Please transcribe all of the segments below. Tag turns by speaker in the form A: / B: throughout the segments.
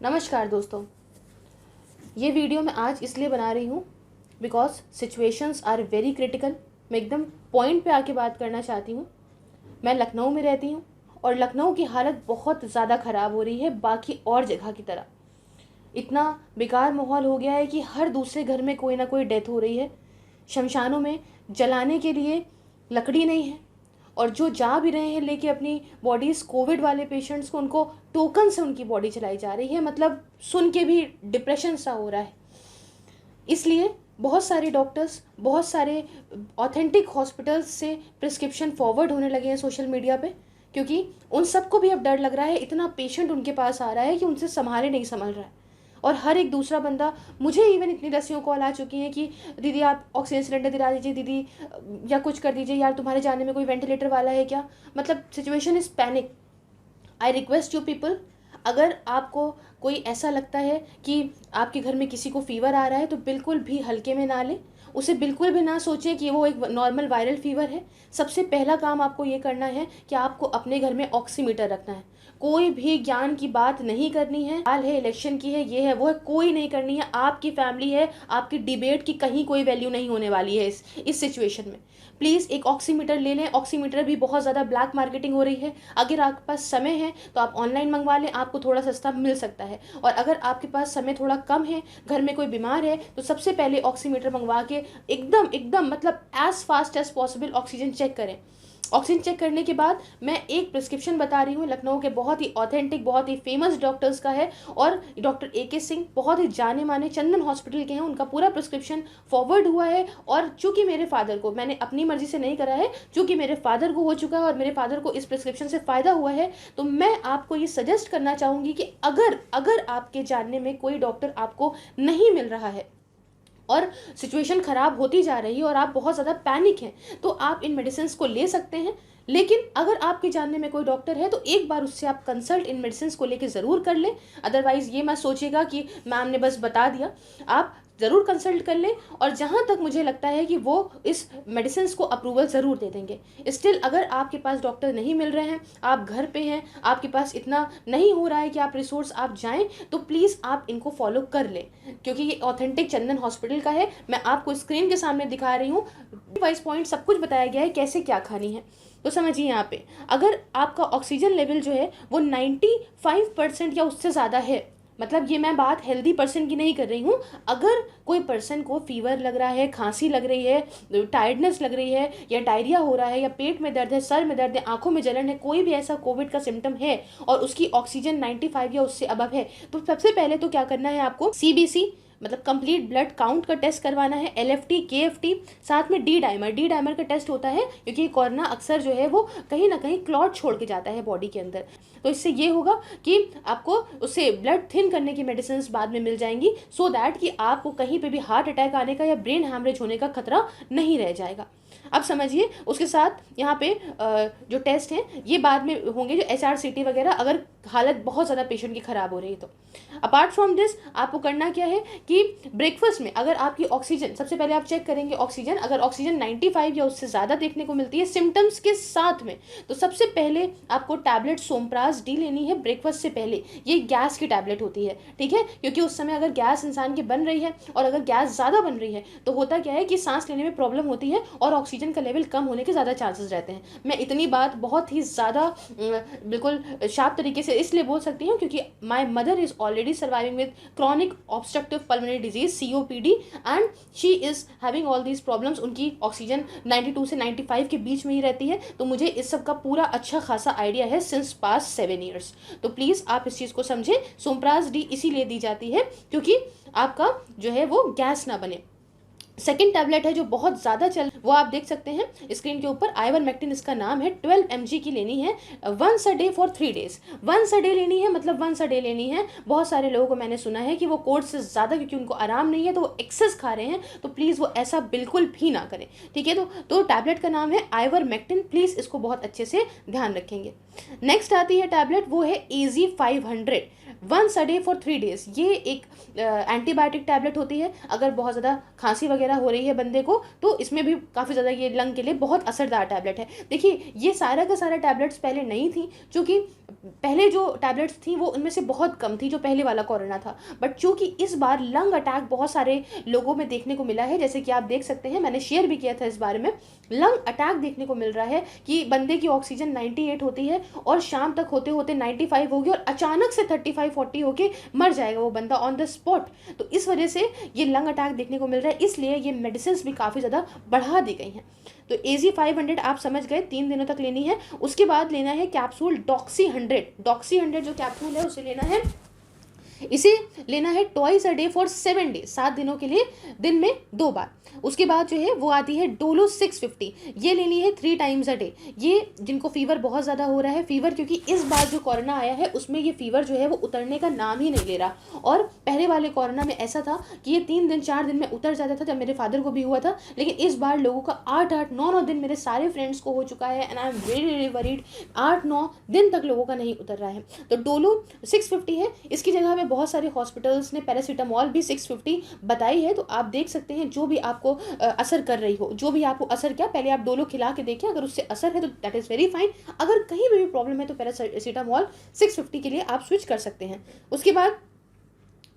A: नमस्कार दोस्तों, ये वीडियो मैं आज इसलिए बना रही हूँ because situations are very critical. मैं एकदम पॉइंट पे आके बात करना चाहती हूँ। मैं लखनऊ में रहती हूँ और लखनऊ की हालत बहुत ज़्यादा ख़राब हो रही है बाकी और जगह की तरह। इतना बेकार माहौल हो गया है कि हर दूसरे घर में कोई ना कोई डेथ हो रही है। शमशानों में जलाने के लिए लकड़ी नहीं है और जो जा भी रहे हैं लेके अपनी बॉडीज़ कोविड वाले पेशेंट्स को, उनको टोकन से उनकी बॉडी चलाई जा रही है। मतलब सुन के भी डिप्रेशन सा हो रहा है। इसलिए बहुत सारे डॉक्टर्स, बहुत सारे ऑथेंटिक हॉस्पिटल्स से प्रिस्क्रिप्शन फॉरवर्ड होने लगे हैं सोशल मीडिया पे, क्योंकि उन सबको भी अब डर लग रहा है। इतना पेशेंट उनके पास आ रहा है कि उनसे संभाले नहीं संभल रहा है। और हर एक दूसरा बंदा, मुझे इवन इतनी रस्सियों कॉल आ चुकी हैं कि दीदी आप ऑक्सीजन सिलेंडर दिला दीजिए दीदी, या कुछ कर दीजिए यार, तुम्हारे जाने में कोई वेंटिलेटर वाला है क्या। मतलब situation is panic. I request you people, अगर आपको कोई ऐसा लगता है कि आपके घर में किसी को फीवर आ रहा है तो बिल्कुल भी हल्के में ना लें। उसे बिल्कुल भी ना सोचें कि वो एक नॉर्मल वायरल फीवर है। सबसे पहला काम आपको ये करना है कि आपको अपने घर में ऑक्सीमीटर रखना है। कोई भी ज्ञान की बात नहीं करनी है। हाल है, इलेक्शन की है, ये है, वो है, कोई नहीं करनी है। आपकी फैमिली है, आपकी डिबेट की कहीं कोई वैल्यू नहीं होने वाली है इस सिचुएशन में। प्लीज़ एक ऑक्सीमीटर ले लें। ऑक्सीमीटर भी बहुत ज़्यादा ब्लैक मार्केटिंग हो रही है। अगर आपके पास समय है तो आप ऑनलाइन मंगवा लें, आपको थोड़ा सस्ता मिल सकता है। और अगर आपके पास समय थोड़ा कम है, घर में कोई बीमार है, तो सबसे पहले ऑक्सीमीटर मंगवा के एकदम एकदम मतलब as fast as possible oxygen check करें। ऑक्सीजन चेक करने के बाद मैं एक प्रिस्क्रिप्शन बता रही हूँ, लखनऊ के बहुत ही ऑथेंटिक, बहुत ही फेमस डॉक्टर्स का है और डॉक्टर AK सिंह बहुत ही जाने माने चंदन हॉस्पिटल के हैं। उनका पूरा प्रिस्क्रिप्शन फॉरवर्ड हुआ है और चूंकि मेरे फादर को, मैंने अपनी मर्जी से नहीं करा है, चूंकि मेरे फादर को हो चुका है और मेरे फादर को इस प्रिस्क्रिप्शन से फ़ायदा हुआ है, तो मैं आपको ये सजेस्ट करना चाहूँगी कि अगर आपके जानने में कोई डॉक्टर आपको नहीं मिल रहा है और सिचुएशन ख़राब होती जा रही है और आप बहुत ज़्यादा पैनिक हैं, तो आप इन मेडिसिन को ले सकते हैं। लेकिन अगर आपके जानने में कोई डॉक्टर है तो एक बार उससे आप कंसल्ट इन मेडिसिन को लेके ज़रूर कर लें। अदरवाइज़ ये मत सोचिएगा कि मैम ने बस बता दिया। आप ज़रूर कंसल्ट कर लें और जहाँ तक मुझे लगता है कि वो इस मेडिसिन को अप्रूवल ज़रूर दे देंगे। स्टिल अगर आपके पास डॉक्टर नहीं मिल रहे हैं, आप घर पे हैं, आपके पास इतना नहीं हो रहा है कि आप रिसोर्स आप जाएं, तो प्लीज़ आप इनको फॉलो कर लें, क्योंकि ये ऑथेंटिक चंदन हॉस्पिटल का है। मैं आपको स्क्रीन के सामने दिखा रही हूँ, वाइज पॉइंट सब कुछ बताया गया है कैसे क्या खानी है। तो समझिए, यहाँ पे अगर आपका ऑक्सीजन लेवल जो है वो 95% या उससे ज़्यादा है, मतलब ये मैं बात हेल्दी पर्सन की नहीं कर रही हूँ। अगर कोई पर्सन को फीवर लग रहा है, खांसी लग रही है, टायर्डनेस लग रही है, या डायरिया हो रहा है, या पेट में दर्द है, सर में दर्द है, आंखों में जलन है, कोई भी ऐसा कोविड का सिम्टम है और उसकी ऑक्सीजन 95 या उससे अबव है, तो सबसे पहले तो क्या करना है, आपको CBC मतलब कंप्लीट ब्लड काउंट का टेस्ट करवाना है, LFT, KFT, साथ में डी डाइमर का टेस्ट होता है, क्योंकि कोरोना अक्सर जो है वो कहीं ना कहीं क्लॉट छोड़ के जाता है बॉडी के अंदर। तो इससे ये होगा कि आपको उससे ब्लड थिन करने की मेडिसिन बाद में मिल जाएंगी, सो दैट कि आपको कहीं पे भी हार्ट अटैक आने का या ब्रेन हैमरेज होने का खतरा नहीं रह जाएगा। अब समझिए, उसके साथ यहाँ पे जो टेस्ट हैं ये बाद में होंगे, जो HRCT वगैरह, अगर हालत बहुत ज़्यादा पेशेंट की ख़राब हो रही है तो। अपार्ट फ्रॉम दिस आपको करना क्या है कि ब्रेकफास्ट में अगर आपकी ऑक्सीजन, सबसे पहले आप चेक करेंगे ऑक्सीजन, अगर ऑक्सीजन 95 या उससे ज़्यादा देखने को मिलती है सिम्टम्स के साथ में, तो सबसे पहले आपको टैबलेट सोमप्राज डी लेनी है ब्रेकफास्ट से पहले। ये गैस की टैबलेट होती है, ठीक है, क्योंकि उस समय अगर गैस इंसान की बन रही है और अगर गैस ज़्यादा बन रही है तो होता क्या है कि सांस लेने में प्रॉब्लम होती है और ऑक्सीजन का लेवल कम होने के ज़्यादा चांसेस रहते हैं। मैं इतनी बात बहुत ही ज़्यादा बिल्कुल शार्प तरीके से इसलिए बोल सकती हूँ क्योंकि my mother is already surviving with chronic obstructive pulmonary disease COPD and she is having all these problems। उनकी ऑक्सीजन 92 से 95 के बीच में ही रहती है, तो मुझे इस सब का पूरा अच्छा खासा आइडिया है सिंस पास्ट 7 ईयर्स। तो प्लीज़ आप इस चीज़ को समझें। सोमप्राज डी इसीलिए दी जाती है क्योंकि आपका जो है वो गैस ना बने। सेकेंड टैबलेट है जो बहुत ज़्यादा चल, वो आप देख सकते हैं स्क्रीन के ऊपर, आइवरमेक्टिन इसका नाम है। 12 mg की लेनी है, once a day for 3 days। Once a day लेनी है, मतलब वंस अ डे लेनी है। बहुत सारे लोगों को मैंने सुना है कि वो कोर्स से ज़्यादा, क्योंकि उनको आराम नहीं है तो वो एक्सेस खा रहे हैं, तो प्लीज़ वो ऐसा बिल्कुल भी ना करें, ठीक है। तो टैबलेट का नाम है आइवरमेक्टिन, प्लीज़ इसको बहुत अच्छे से ध्यान रखेंगे। नेक्स्ट आती है टैबलेट, वो है AZ 500, once a day for 3 days। ये एक एंटीबायोटिक टैबलेट होती है। अगर बहुत ज़्यादा खांसी वगैरह हो रही है बंदे को, तो इसमें भी काफ़ी ज़्यादा ये लंग के लिए बहुत असरदार टैबलेट है। देखिए ये सारा का सारा टैबलेट्स पहले नहीं थी, क्योंकि पहले जो टैबलेट्स थी वो उनमें से बहुत कम थी जो पहले वाला कोरोना था, बट चूंकि इस बार लंग अटैक बहुत सारे लोगों में देखने को मिला है, जैसे कि आप देख सकते हैं, मैंने शेयर भी किया था इस बारे में, लंग अटैक देखने को मिल रहा है कि बंदे की ऑक्सीजन 98 होती है और शाम तक होते होते 95 होगी और अचानक से 35-40 होके मर जाएगा वो बंदा ऑन द स्पॉट। तो इस वजह से ये लंग अटैक देखने को मिल रहा है, इसलिए ये मेडिसिन भी काफ़ी ज़्यादा बढ़ा दी गई हैं। तो AZ500 आप समझ गए 3 दिनों तक लेनी है। उसके बाद लेना है कैप्सूल डॉक्सी 100 जो कैप्सूल है उसे लेना है, इसे लेना है twice a day for 7 days, 7 दिनों के लिए दिन में 2 बार। उसके बाद जो है वो आती है डोलो 650, ये लेनी है 3 टाइम्स अ डे। ये जिनको फीवर बहुत ज़्यादा हो रहा है, फीवर क्योंकि इस बार जो कोरोना आया है उसमें ये फीवर जो है वो उतरने का नाम ही नहीं ले रहा, और पहले वाले कोरोना में ऐसा था कि ये 3 दिन 4 दिन में उतर जाता था, जब मेरे फादर को भी हुआ था, लेकिन इस बार लोगों का 8-8 9-9 दिन, मेरे सारे फ्रेंड्स को हो चुका है and I am very very worried, 8-9 दिन तक लोगों का नहीं उतर रहा है। तो डोलो 650 है, इसकी जगह में बहुत सारे हॉस्पिटल्स ने पैरासीटामॉल भी 650 बताई है, तो आप देख सकते हैं जो भी आपको असर कर रही हो, जो भी आपको असर किया, पहले आप डोलो खिला के देखिए, अगर उससे असर है तो दैट इज़ वेरी फाइन, अगर कहीं भी प्रॉब्लम है तो पैरासीटामॉल 650 के लिए आप स्विच कर सकते हैं। उसके बाद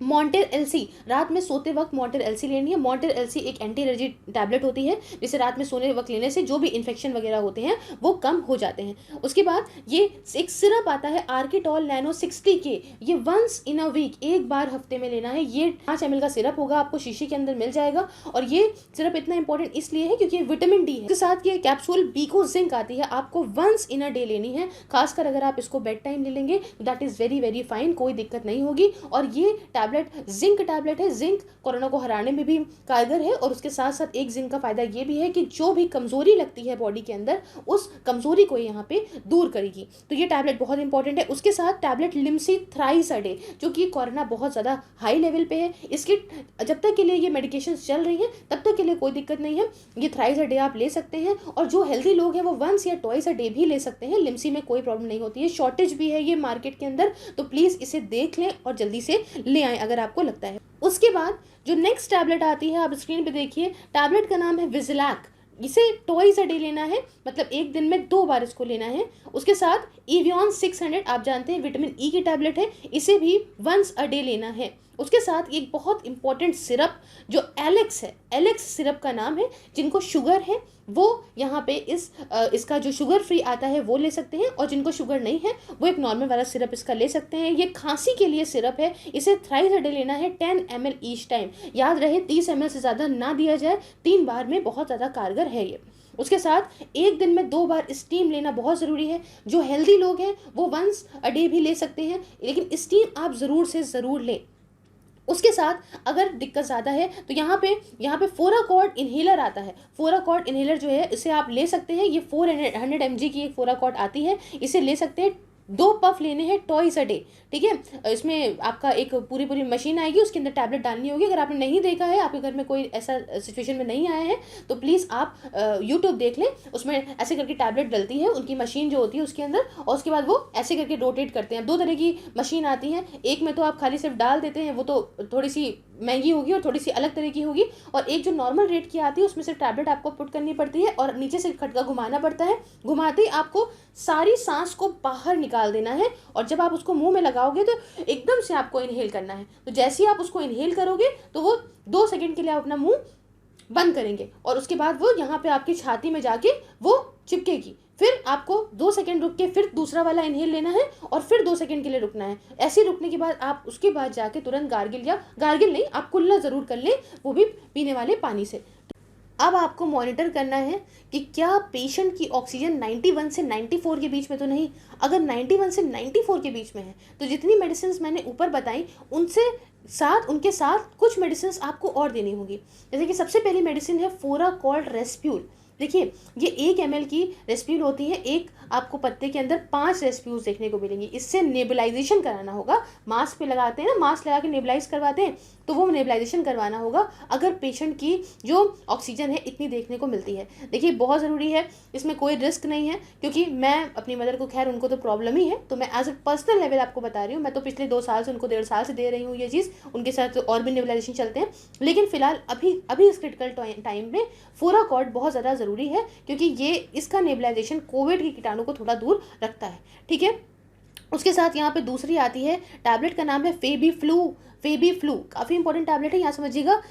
A: मॉन्टेर एलसी, रात में सोते वक्त मॉन्टेर एलसी लेनी है। मॉन्टेर एलसी एक एंटी एलर्जी टैबलेट होती है, जिसे रात में सोने वक्त लेने से जो भी इन्फेक्शन वगैरह होते हैं वो कम हो जाते हैं। उसके बाद ये एक सिरप आता है आर्किटॉल नैनो 60 के, ये वंस इन अ वीक, एक बार हफ्ते में लेना है। ये 5 ml का सिरप होगा, आपको शीशी के अंदर मिल जाएगा, और ये सिरप इतना इंपॉर्टेंट इसलिए है क्योंकि विटामिन डी है। इसके साथ ये कैप्सूल बीको जिंक आती है, आपको वंस इन अ डे लेनी है, खासकर अगर आप इसको बेड टाइम ले लेंगे तो that is very very fine, कोई दिक्कत नहीं होगी। और ये जिंक टैबलेट है, जिंक कोरोना को हराने में भी कारगर है, और उसके साथ साथ एक जिंक का फायदा ये भी है कि जो भी कमजोरी लगती है बॉडी के अंदर, उस कमजोरी को यहाँ पे दूर करेगी। तो ये टैबलेट बहुत इंपॉर्टेंट है। उसके साथ tablet Limcee thrice a day, जो कि कोरोना बहुत ज़्यादा हाई लेवल पे है, इसकी जब तक के लिए ये मेडिकेशन चल रही हैं तब तक के लिए कोई दिक्कत नहीं है, ये थ्राइस अ डे आप ले सकते हैं। और जो हेल्दी लोग हैं वो वंस या ट्वाइस अ डे भी ले सकते हैं, लिम्सी में कोई प्रॉब्लम नहीं होती है। शॉर्टेज भी है ये मार्केट के अंदर, तो प्लीज़ इसे देख लें और जल्दी से ले आएँ अगर आपको लगता है। उसके बाद जो नेक्स्ट टैबलेट आती है, आप स्क्रीन पे देखिए, टैबलेट का नाम है विजिलैक, इसे ट्वाइस अ डे लेना है, मतलब एक दिन में 2 बार इसको लेना है। उसके साथ एवियन 600, आप जानते हैं विटामिन ई की टैबलेट है, इसे भी वंस अ डे लेना है। उसके साथ एक बहुत इंपॉर्टेंट सिरप जो एलेक्स है, एलेक्स सिरप का नाम है, जिनको शुगर है वो यहाँ पे इसका जो शुगर फ्री आता है वो ले सकते हैं, और जिनको शुगर नहीं है वो एक नॉर्मल वाला सिरप इसका ले सकते हैं। ये खांसी के लिए सिरप है, इसे थ्राइस अ डे लेना है, 10 ml ईच टाइम, याद रहे 30 ml से ज़्यादा ना दिया जाए, 3 बार में बहुत ज़्यादा कारगर है ये। उसके साथ एक दिन में 2 बार स्टीम लेना बहुत ज़रूरी है। जो हेल्दी लोग हैं वो वंस अ डे भी ले सकते हैं, लेकिन स्टीम आप ज़रूर से ज़रूर लें। उसके साथ अगर दिक्कत ज़्यादा है तो यहाँ पे फोराकॉर्ड इन्हेलर आता है, फोराकॉर्ड इन्हेलर जो है इसे आप ले सकते हैं, ये 400 mg की एक फोराकॉर्ड आती है, इसे ले सकते हैं। 2 पफ लेने हैं ट्वाइस अ डे, ठीक है। इसमें आपका एक पूरी मशीन आएगी, उसके अंदर टैबलेट डालनी होगी। अगर आपने नहीं देखा है, आपके घर में कोई ऐसा सिचुएशन में नहीं आया है, तो प्लीज़ आप यूट्यूब देख लें, उसमें ऐसे करके टैबलेट डलती है उनकी मशीन जो होती है उसके अंदर, और उसके बाद वो ऐसे करके रोटेट करते हैं। 2 तरह की मशीन आती हैं, एक में तो आप खाली सिर्फ डाल देते हैं, वो तो थोड़ी सी महंगी होगी और थोड़ी सी अलग तरह की होगी, और एक जो नॉर्मल रेट की आती है उसमें सिर्फ टैबलेट आपको पुट करनी पड़ती है और नीचे से खटका घुमाना पड़ता है। घुमाते ही आपको सारी सांस को बाहर निकाल देना है, और जब आप उसको मुंह में लगाओगे तो एकदम से आपको इनहेल करना है। तो जैसे ही आप उसको इनहेल करोगे तो वो 2 सेकंड के लिए आप अपना मुंह बंद करेंगे, और उसके बाद वो यहाँ पे आपकी छाती में जाके वो चिपकेगी। फिर आपको 2 सेकंड रुक के फिर दूसरा वाला इनहेल लेना है, और फिर 2 सेकंड के लिए रुकना है। ऐसे रुकने के बाद आप उसके बाद जाके तुरंत गार्गिल नहीं, आप कुल्ला ज़रूर कर लें, वो भी पीने वाले पानी से। अब आपको मॉनिटर करना है कि क्या पेशेंट की ऑक्सीजन 91 से 94 के बीच में तो नहीं। अगर 91 से 94 के बीच में है तो जितनी मेडिसिन मैंने ऊपर बताई उनके साथ कुछ मेडिसिन आपको और देनी होगी। जैसे कि सबसे पहली मेडिसिन है फोराकॉल रेस्प्यूल। देखिए, ये 1 ml की रेस्प्यूल होती है, एक आपको पत्ते के अंदर 5 रेस्प्यूल्स देखने को मिलेंगी। इससे नेबुलाइजेशन कराना होगा। मास्क पे लगाते हैं ना, मास्क लगा के नेबुलाइज करवाते हैं, तो वो नेबुलाइजेशन करवाना होगा अगर पेशेंट की जो ऑक्सीजन है इतनी देखने को मिलती है। देखिए, बहुत ज़रूरी है, इसमें कोई रिस्क नहीं है, क्योंकि मैं अपनी मदर को, खैर उनको तो प्रॉब्लम ही है, तो मैं एज अ पर्सनल लेवल आपको बता रही हूँ। मैं तो पिछले 2 साल से उनको, 1.5 साल से दे रही हूँ ये चीज़। उनके साथ और भी नेबुलाइजेशन चलते हैं, लेकिन फिलहाल अभी इस क्रिटिकल टाइम में फोराकॉर्ड बहुत ज़्यादा ज़रूरी है, क्योंकि ये इसका नेबुलाइजेशन कोविड के कीटाणु को थोड़ा दूर रखता है। ठीक है, उसके साथ यहाँ पे दूसरी आती है टैबलेट का नाम है फेबी फ्लू। काफ़ी इंपॉर्टेंट टैबलेट है, यहाँ समझिएगा।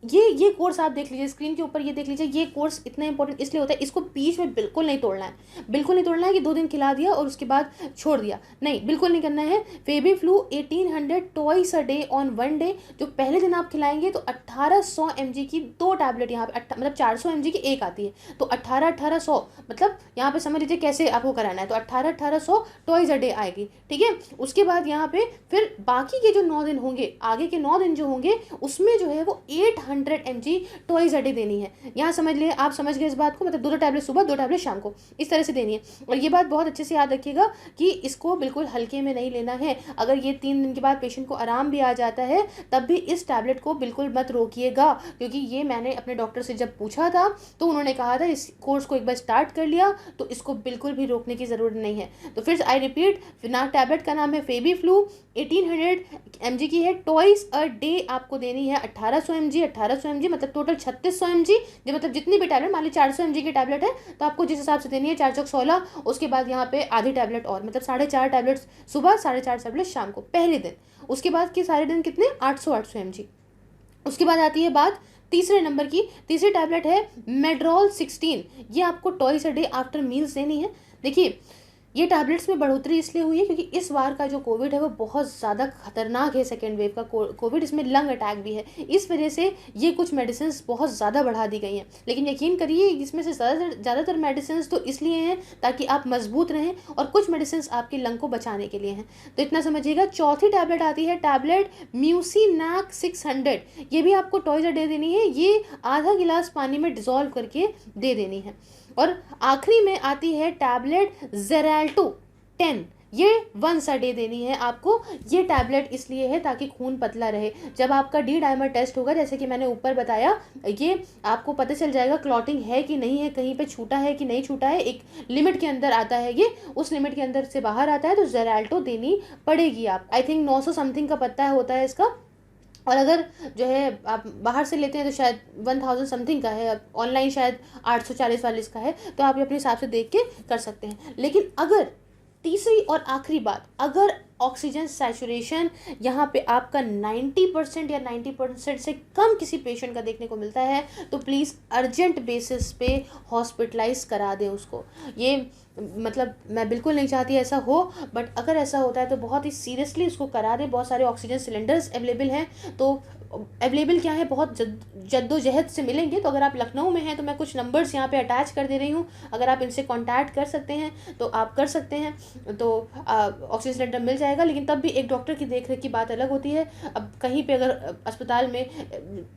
A: ये कोर्स आप देख लीजिए, स्क्रीन के ऊपर ये देख लीजिए। ये कोर्स इतना इंपॉर्टेंट इसलिए होता है, इसको बीच में बिल्कुल नहीं तोड़ना है। बिल्कुल नहीं तोड़ना है कि 2 दिन खिला दिया और उसके बाद छोड़ दिया, नहीं, बिल्कुल नहीं करना है। Fabiflu 1800 twice a day on 1 day. जो पहले दिन आप खिलाएंगे तो 1800 mg की 2 टैबलेट यहाँ पे, मतलब 400 mg की एक आती है, तो 1800 मतलब यहाँ पे समझ लीजिए कैसे आपको कराना है। तो 1800 ट्वाइस अ डे आएगी। ठीक है, उसके बाद यहाँ पे फिर बाकी के जो 9 दिन होंगे, आगे के 9 दिन जो होंगे, उसमें जो है वो 800 mg ट्वाइस अ डे देनी है। यहाँ समझ लिए, आप समझ गए इस बात को, मतलब 2 टैबलेट सुबह, 2 टैबलेट शाम को, इस तरह से देनी है। और ये बात बहुत अच्छे से याद रखिएगा कि इसको बिल्कुल हल्के में नहीं लेना है। अगर ये 3 दिन के बाद पेशेंट को आराम भी आ जाता है, तब भी इस टैबलेट को बिल्कुल मत रोकिएगा, क्योंकि ये मैंने अपने डॉक्टर से जब पूछा था तो उन्होंने कहा था इस कोर्स को एक बार स्टार्ट कर लिया तो इसको बिल्कुल भी रोकने की ज़रूरत नहीं है। तो फिर आई रिपीट, टैबलेट का नाम है फेबी फ्लू, 1800 mg की है, ट्वाइस अ डे आपको देनी है। 1800 mg मतलब टोटल 3600 mg, जो मतलब जितनी भी टैबलेट, मान ली 400 mg की टैबलेट है तो आपको जिस हिसाब से देनी है 4 चौक 16। उसके बाद यहाँ पे आधी टैबलेट और, मतलब 4.5 टैबलेट सुबह, 4.5 टैबलेट शाम को, पहले दिन। उसके बाद के सारे दिन कितने, 800 mg। उसके बाद आती है बात तीसरे नंबर की। तीसरी टैबलेट है मेड्रोल 16। ये आपको twice a day after meals देनी है। देखिए, ये टैबलेट्स में बढ़ोतरी इसलिए हुई है क्योंकि इस बार का जो कोविड है वो बहुत ज़्यादा खतरनाक है। सेकेंड वेव का कोविड, इसमें लंग अटैक भी है, इस वजह से ये कुछ मेडिसिन बहुत ज़्यादा बढ़ा दी गई हैं। लेकिन यकीन करिए, इसमें से ज़्यादातर मेडिसिन तो इसलिए हैं ताकि आप मजबूत रहें, और कुछ मेडिसिन आपके लंग को बचाने के लिए हैं। तो इतना समझिएगा। चौथी टैबलेट आती है टैबलेट म्यूसिनैक 600। ये भी आपको ट्वाइस अ डे देनी है। ये आधा गिलास पानी में डिज़ोल्व करके दे देनी है। और आखिरी में आती है टैबलेट जेराल्टो 10। ये 1 अ डे देनी है आपको। ये टैबलेट इसलिए है ताकि खून पतला रहे। जब आपका डी डाइमर टेस्ट होगा, जैसे कि मैंने ऊपर बताया, ये आपको पता चल जाएगा क्लॉटिंग है कि नहीं है, कहीं पे छूटा है कि नहीं छूटा है। एक लिमिट के अंदर आता है, ये उस लिमिट के अंदर से बाहर आता है तो जेराल्टो देनी पड़ेगी। आप आई थिंक 900 समथिंग का पत्ता होता है इसका, और अगर जो है आप बाहर से लेते हैं तो शायद 1000 समथिंग का है, ऑनलाइन शायद 840 का है, तो आप ये अपने हिसाब से देख के कर सकते हैं। लेकिन अगर तीसरी और आखिरी बात, अगर ऑक्सीजन सैचुरेशन यहाँ पे आपका 90% या 90% से कम किसी पेशेंट का देखने को मिलता है, तो प्लीज़ अर्जेंट बेसिस पे हॉस्पिटलाइज करा दें उसको। ये मतलब मैं बिल्कुल नहीं चाहती ऐसा हो, बट अगर ऐसा होता है तो बहुत ही सीरियसली उसको करा दें। बहुत सारे ऑक्सीजन सिलेंडर्स अवेलेबल हैं, तो अवेलेबल क्या है, बहुत जद्दोजहद से मिलेंगे। तो अगर आप लखनऊ में हैं तो मैं कुछ नंबर्स यहाँ पे अटैच कर दे रही हूँ, अगर आप इनसे कांटेक्ट कर सकते हैं तो आप कर सकते हैं, तो ऑक्सीजन सिलेंडर मिल जाएगा। लेकिन तब भी एक डॉक्टर की देख रेख की बात अलग होती है। अब कहीं पे अगर अस्पताल में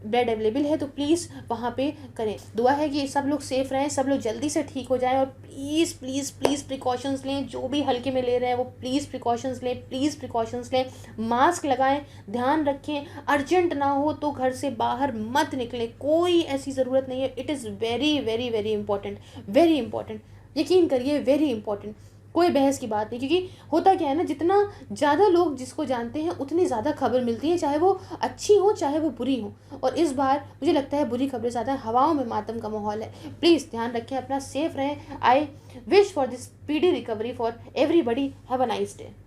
A: बेड अवेलेबल है तो प्लीज़ वहाँ पे करें। दुआ है कि सब लोग सेफ रहें, सब लोग जल्दी से ठीक हो जाएं, और प्लीज़ प्लीज़ प्लीज़ प्रिकॉशंस लें। जो भी हल्के में ले रहे हैं वो प्लीज़ प्रिकॉशंस लें, प्लीज़ प्रिकॉशंस लें। मास्क लगाएं, ध्यान रखें, अर्जेंट ना हो तो घर से बाहर मत निकलें, कोई ऐसी ज़रूरत नहीं है। It is very very very important, very important, यकीन करिए, वेरी इंपॉर्टेंट। कोई बहस की बात नहीं, क्योंकि होता क्या है ना, जितना ज़्यादा लोग जिसको जानते हैं उतनी ज़्यादा खबर मिलती है, चाहे वो अच्छी हो चाहे वो बुरी हो। और इस बार मुझे लगता है बुरी खबरें ज़्यादा, हवाओं में मातम का माहौल है। प्लीज़ ध्यान रखें, अपना सेफ रहें। I wish for this speedy recovery for everybody. Have a nice day.